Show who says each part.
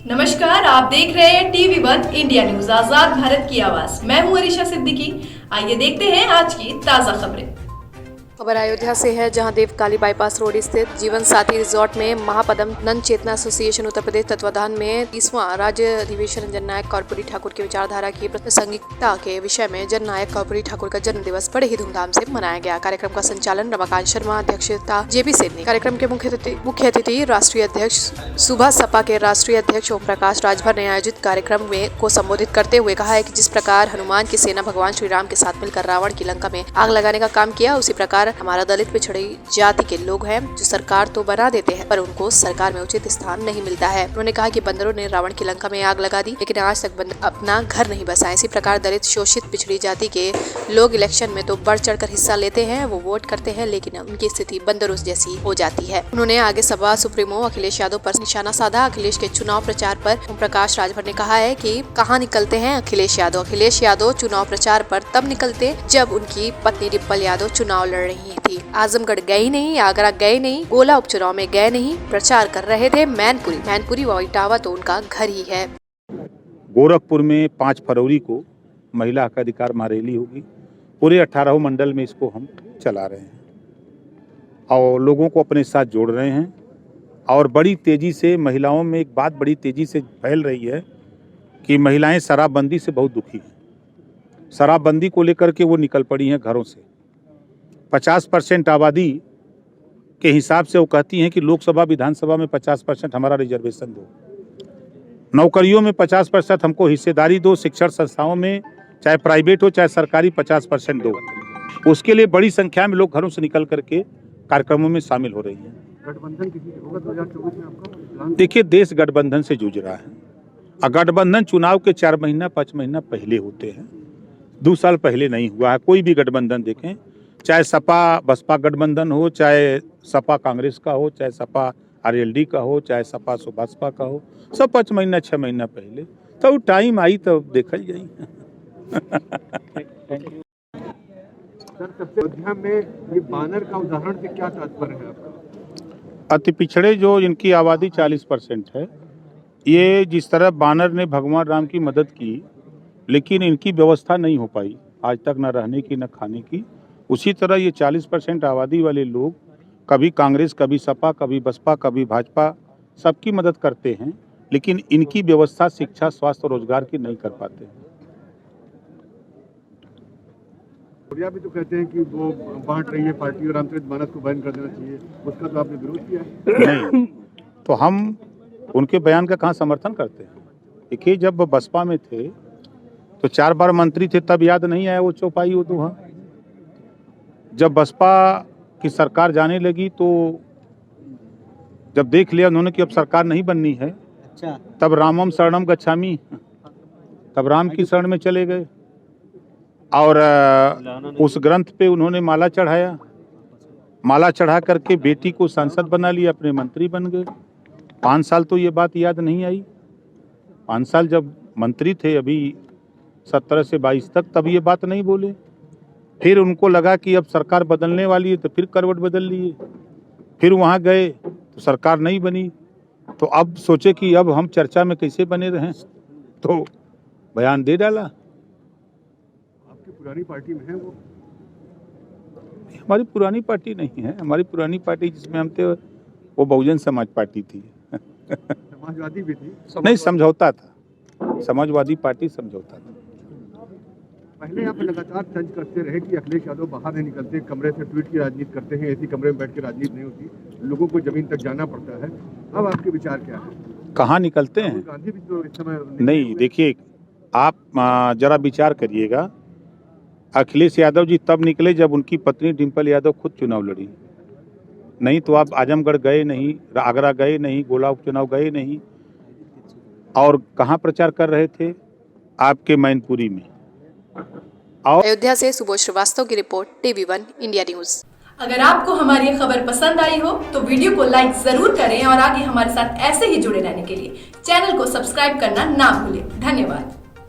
Speaker 1: नमस्कार, आप देख रहे हैं TV1 इंडिया न्यूज, आजाद भारत की आवाज। मैं हूं अरीशा सिद्दीकी। आइए देखते हैं आज की ताजा खबरें।
Speaker 2: खबर अयोध्या से है, जहां देवकाली बाईपास रोड स्थित जीवन साथी रिजॉर्ट में महापद्म नंद चेतना एसोसिएशन उत्तर प्रदेश तत्वाधान में 30वां राज्य अधिवेशन जननायक कर्पूरी ठाकुर की विचारधारा की प्रासंगिकता के विषय में जननायक कर्पूरी ठाकुर का जन्म दिवस बड़े ही धूमधाम से मनाया गया। कार्यक्रम का संचालन रमाकांत शर्मा, अध्यक्षता JP सेन ने। कार्यक्रम के मुख्य अतिथि राष्ट्रीय अध्यक्ष सुबह सपा के राष्ट्रीय अध्यक्ष ओम प्रकाश राजभर ने आयोजित कार्यक्रम को संबोधित करते हुए कहा है कि जिस प्रकार हनुमान की सेना भगवान श्री राम के साथ मिलकर रावण की लंका में आग लगाने का काम किया, उसी प्रकार हमारा दलित पिछड़ी जाति के लोग हैं जो सरकार तो बना देते हैं पर उनको सरकार में उचित स्थान नहीं मिलता है। उन्होंने कहा कि बंदरों ने रावण की लंका में आग लगा दी, लेकिन आज तक बंदर अपना घर नहीं बसाए। इसी प्रकार दलित शोषित पिछड़ी जाति के लोग इलेक्शन में तो बढ़ चढ़कर हिस्सा लेते हैं, वो वोट करते हैं, लेकिन उनकी स्थिति बंदरों जैसी हो जाती है। उन्होंने आगे सपा सुप्रीमो अखिलेश यादव पर निशाना साधा। अखिलेश के चुनाव प्रचार पर ओम प्रकाश राजभर ने कहा है कि कहाँ निकलते हैं अखिलेश यादव। अखिलेश यादव चुनाव प्रचार पर तब निकलते जब उनकी पत्नी डिम्पल यादव चुनाव लड़ रही थी। आजमगढ़ गए नहीं, आगरा गए नहीं, गोला उपचुनाव में गए नहीं, प्रचार कर रहे थे मैनपुरी व इटावा तो उनका घर ही है।
Speaker 3: गोरखपुर में 5 फरवरी को महिला हक अधिकार महारैली होगी। पूरे 18 मंडल में इसको हम चला रहे हैं और लोगों को अपने साथ जोड़ रहे हैं। और बड़ी तेजी से महिलाओं में एक बात बड़ी तेजी से फैल रही है कि महिलाएं शराबबंदी से बहुत दुखी हैं। शराबबंदी को लेकर के वो निकल पड़ी हैं घरों से। 50% आबादी के हिसाब से वो कहती हैं कि लोकसभा विधानसभा में 50% हमारा रिजर्वेशन दो, नौकरियों में 50% हमको हिस्सेदारी दो, शिक्षण संस्थाओं में चाहे प्राइवेट हो चाहे सरकारी 50% दो। उसके लिए बड़ी संख्या में लोग घरों से निकल करके कार्यक्रमों में शामिल हो रही हैं।
Speaker 4: गठबंधन किसी होगा 2024 में आपका?
Speaker 3: देखिए, देश गठबंधन से जूझ रहा है और गठबंधन चुनाव के 4 महीना 5 महीना पहले होते हैं, 2 साल पहले नहीं हुआ है। कोई भी गठबंधन देखें, चाहे सपा बसपा गठबंधन हो, चाहे सपा कांग्रेस का हो, चाहे सपा RLD का हो, चाहे सपा बसपा का हो, सब 5 महीना 6 महीना पहले। तो टाइम आई तो देखल जाई।
Speaker 4: सर, सबसे अयोध्या में ये बानर का उदाहरण से क्या तात्पर्य है आपका?
Speaker 3: अति पिछड़े जो इनकी आबादी 40% है, ये जिस तरह बानर ने भगवान राम की मदद की, लेकिन इनकी व्यवस्था नहीं हो पाई आज तक, न रहने की न खाने की। उसी तरह ये 40% आबादी वाले लोग कभी कांग्रेस, कभी सपा, कभी बसपा, कभी भाजपा, सबकी मदद करते हैं, लेकिन इनकी व्यवस्था शिक्षा, स्वास्थ्य और रोजगार की नहीं कर पाते हैं।
Speaker 4: भी तो कहते हैं कि वो बांट रही है पार्टी और रामचरितमानस को बैन कर देना चाहिए, उसका तो आपने विरोध किया है।
Speaker 3: नहीं, तो हम उनके बयान का कहाँ समर्थन करते हैं। देखिए, जब बसपा में थे तो 4 बार मंत्री थे, तब याद नहीं आया वो चौपाई वो दोहा। जब बसपा की सरकार जाने लगी तो जब देख लिया उन्होंने कि अब सरकार नहीं बननी है, तब रामम शरणम गच्छामि, तब राम की शरण में चले गए और उस ग्रंथ पे उन्होंने माला चढ़ाया। माला चढ़ा करके बेटी को सांसद बना लिया, अपने मंत्री बन गए। 5 साल तो ये बात याद नहीं आई। 5 साल जब मंत्री थे, अभी 17 से 22 तक, तब ये बात नहीं बोले। फिर उनको लगा कि अब सरकार बदलने वाली है तो फिर करवट बदल लिए। फिर वहाँ गए तो सरकार नहीं बनी, तो अब सोचे कि अब हम चर्चा में कैसे बने रहें, तो बयान दे डाला।
Speaker 4: आपकी पुरानी पार्टी में है वो?
Speaker 3: हमारी पुरानी पार्टी नहीं है। हमारी पुरानी पार्टी जिसमें हम थे वो बहुजन समाज पार्टी थी।
Speaker 4: समाजवादी भी थी?
Speaker 3: नहीं, समझौता था, समाजवादी पार्टी समझौता था।
Speaker 4: पहले आप लगातार तंज करते रहे कि अखिलेश यादव बाहर नहीं निकलते, कमरे से ट्वीट की राजनीति करते हैं, ऐसी कमरे में बैठ के राजनीति नहीं होती, लोगों को जमीन तक जाना पड़ता है। अब आपके विचार क्या है?
Speaker 3: कहाँ निकलते हैं?
Speaker 4: गांधी भी तो इस समय
Speaker 3: नहीं, देखिए, आप जरा विचार करिएगा। अखिलेश यादव जी तब निकले जब उनकी पत्नी डिम्पल यादव खुद चुनाव लड़ी। नहीं तो आप आजमगढ़ गए नहीं, आगरा गए नहीं, गोला उपचुनाव गए नहीं, और कहाँ प्रचार कर रहे थे? आपके मैनपुरी में।
Speaker 2: अयोध्या से सुबोध श्रीवास्तव की रिपोर्ट, TV1 इंडिया न्यूज।
Speaker 1: अगर आपको हमारी ये खबर पसंद आई हो तो वीडियो को लाइक जरूर करें और आगे हमारे साथ ऐसे ही जुड़े रहने के लिए चैनल को सब्सक्राइब करना ना भूलें। धन्यवाद।